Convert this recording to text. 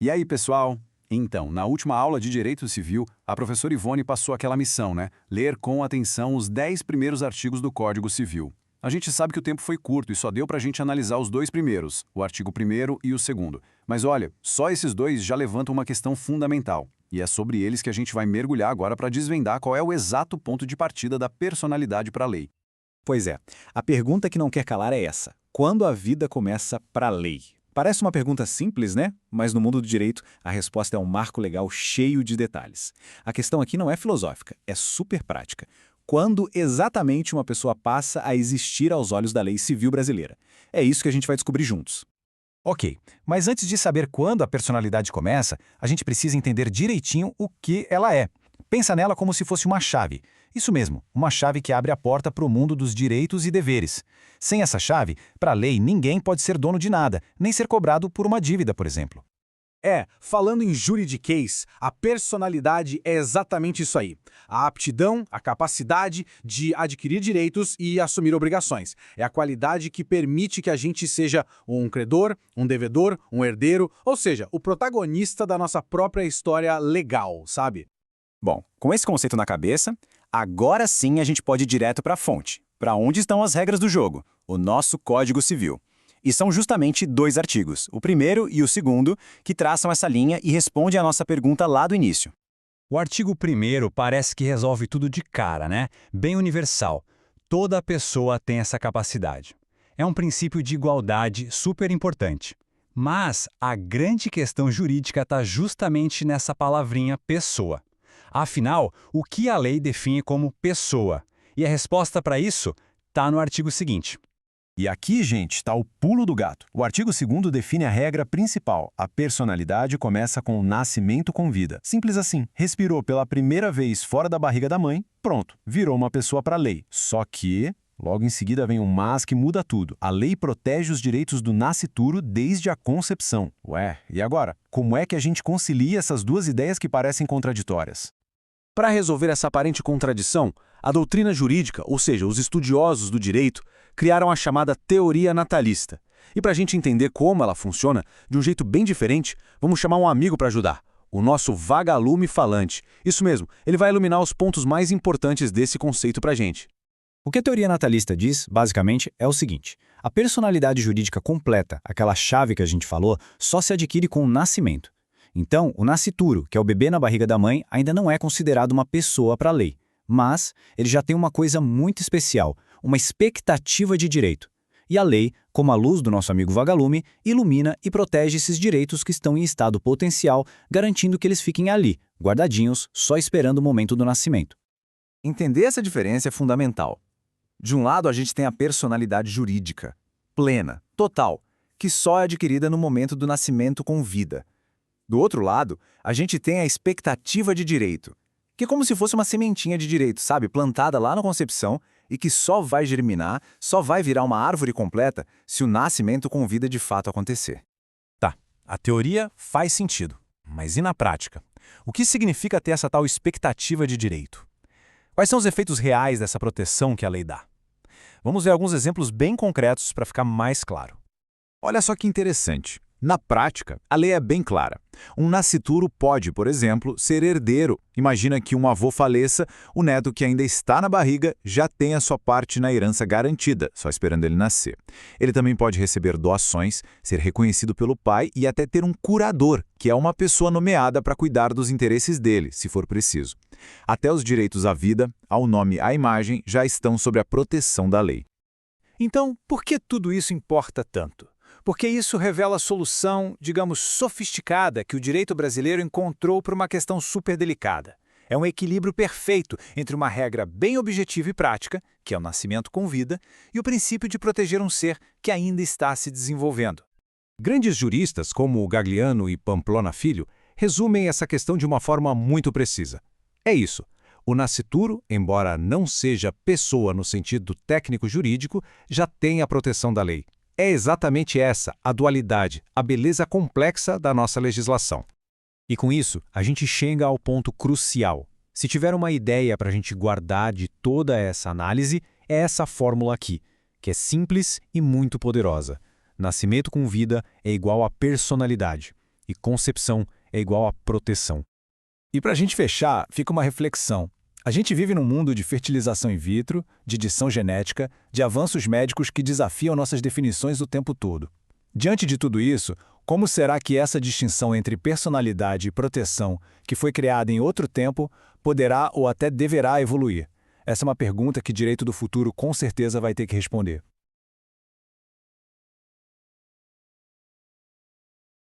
E aí, pessoal? Então, na última aula de Direito Civil, a professora Ivone passou aquela missão, né? Ler com atenção os 10 primeiros artigos do Código Civil. A gente sabe que o tempo foi curto e só deu pra gente analisar os dois primeiros, o artigo 1º e o 2º. Mas olha, só esses dois já levantam uma questão fundamental. E é sobre eles que a gente vai mergulhar agora para desvendar qual é o exato ponto de partida da personalidade para a lei. Pois é, a pergunta que não quer calar é essa: quando a vida começa para a lei? Parece uma pergunta simples, né? Mas no mundo do direito, a resposta é um marco legal cheio de detalhes. A questão aqui não é filosófica, é super prática. Quando exatamente uma pessoa passa a existir aos olhos da lei civil brasileira? É isso que a gente vai descobrir juntos. Ok, mas antes de saber quando a personalidade começa, a gente precisa entender direitinho o que ela é. Pensa nela como se fosse uma chave. Isso mesmo, uma chave que abre a porta para o mundo dos direitos e deveres. Sem essa chave, para a lei, ninguém pode ser dono de nada, nem ser cobrado por uma dívida, por exemplo. Falando em juridiquês, a personalidade é exatamente isso aí. A aptidão, a capacidade de adquirir direitos e assumir obrigações. É a qualidade que permite que a gente seja um credor, um devedor, um herdeiro, ou seja, o protagonista da nossa própria história legal, sabe? Bom, com esse conceito na cabeça, agora sim a gente pode ir direto para a fonte. Para onde estão as regras do jogo? O nosso Código Civil. E são justamente dois artigos, o primeiro e o segundo, que traçam essa linha e respondem à nossa pergunta lá do início. O artigo 1º parece que resolve tudo de cara, né? Bem universal. Toda pessoa tem essa capacidade. É um princípio de igualdade super importante. Mas a grande questão jurídica está justamente nessa palavrinha pessoa. Afinal, o que a lei define como pessoa? E a resposta para isso está no artigo seguinte. E aqui, gente, está o pulo do gato. O artigo 2º define a regra principal. A personalidade começa com o nascimento com vida. Simples assim. Respirou pela primeira vez fora da barriga da mãe, pronto, virou uma pessoa para a lei. Só que, logo em seguida vem um mas que muda tudo. A lei protege os direitos do nascituro desde a concepção. Ué, e agora? Como é que a gente concilia essas duas ideias que parecem contraditórias? Para resolver essa aparente contradição, a doutrina jurídica, ou seja, os estudiosos do direito, criaram a chamada teoria natalista. E para a gente entender como ela funciona, de um jeito bem diferente, vamos chamar um amigo para ajudar, o nosso vagalume falante. Isso mesmo, ele vai iluminar os pontos mais importantes desse conceito para a gente. O que a teoria natalista diz, basicamente, é o seguinte: a personalidade jurídica completa, aquela chave que a gente falou, só se adquire com o nascimento. Então, o nascituro, que é o bebê na barriga da mãe, ainda não é considerado uma pessoa para a lei. Mas ele já tem uma coisa muito especial, uma expectativa de direito. E a lei, como a luz do nosso amigo vagalume, ilumina e protege esses direitos que estão em estado potencial, garantindo que eles fiquem ali, guardadinhos, só esperando o momento do nascimento. Entender essa diferença é fundamental. De um lado, a gente tem a personalidade jurídica, plena, total, que só é adquirida no momento do nascimento com vida. Do outro lado, a gente tem a expectativa de direito, que é como se fosse uma sementinha de direito, sabe, plantada lá na concepção e que só vai germinar, só vai virar uma árvore completa se o nascimento com vida de fato acontecer. Tá, a teoria faz sentido, mas e na prática? O que significa ter essa tal expectativa de direito? Quais são os efeitos reais dessa proteção que a lei dá? Vamos ver alguns exemplos bem concretos para ficar mais claro. Olha só que interessante. Na prática, a lei é bem clara. Um nascituro pode, por exemplo, ser herdeiro. Imagina que um avô faleça, o neto que ainda está na barriga já tem a sua parte na herança garantida, só esperando ele nascer. Ele também pode receber doações, ser reconhecido pelo pai e até ter um curador, que é uma pessoa nomeada para cuidar dos interesses dele, se for preciso. Até os direitos à vida, ao nome e à imagem já estão sob a proteção da lei. Então, por que tudo isso importa tanto? Porque isso revela a solução, digamos, sofisticada que o direito brasileiro encontrou para uma questão super delicada. É um equilíbrio perfeito entre uma regra bem objetiva e prática, que é o nascimento com vida, e o princípio de proteger um ser que ainda está se desenvolvendo. Grandes juristas, como o Gagliano e Pamplona Filho, resumem essa questão de uma forma muito precisa. É isso. O nascituro, embora não seja pessoa no sentido técnico-jurídico, já tem a proteção da lei. É exatamente essa, a dualidade, a beleza complexa da nossa legislação. E com isso, a gente chega ao ponto crucial. Se tiver uma ideia para a gente guardar de toda essa análise, é essa fórmula aqui, que é simples e muito poderosa. Nascimento com vida é igual a personalidade. e concepção é igual a proteção. E para a gente fechar, fica uma reflexão. A gente vive num mundo de fertilização in vitro, de edição genética, de avanços médicos que desafiam nossas definições o tempo todo. Diante de tudo isso, como será que essa distinção entre personalidade e proteção, que foi criada em outro tempo, poderá ou até deverá evoluir? Essa é uma pergunta que Direito do Futuro com certeza vai ter que responder.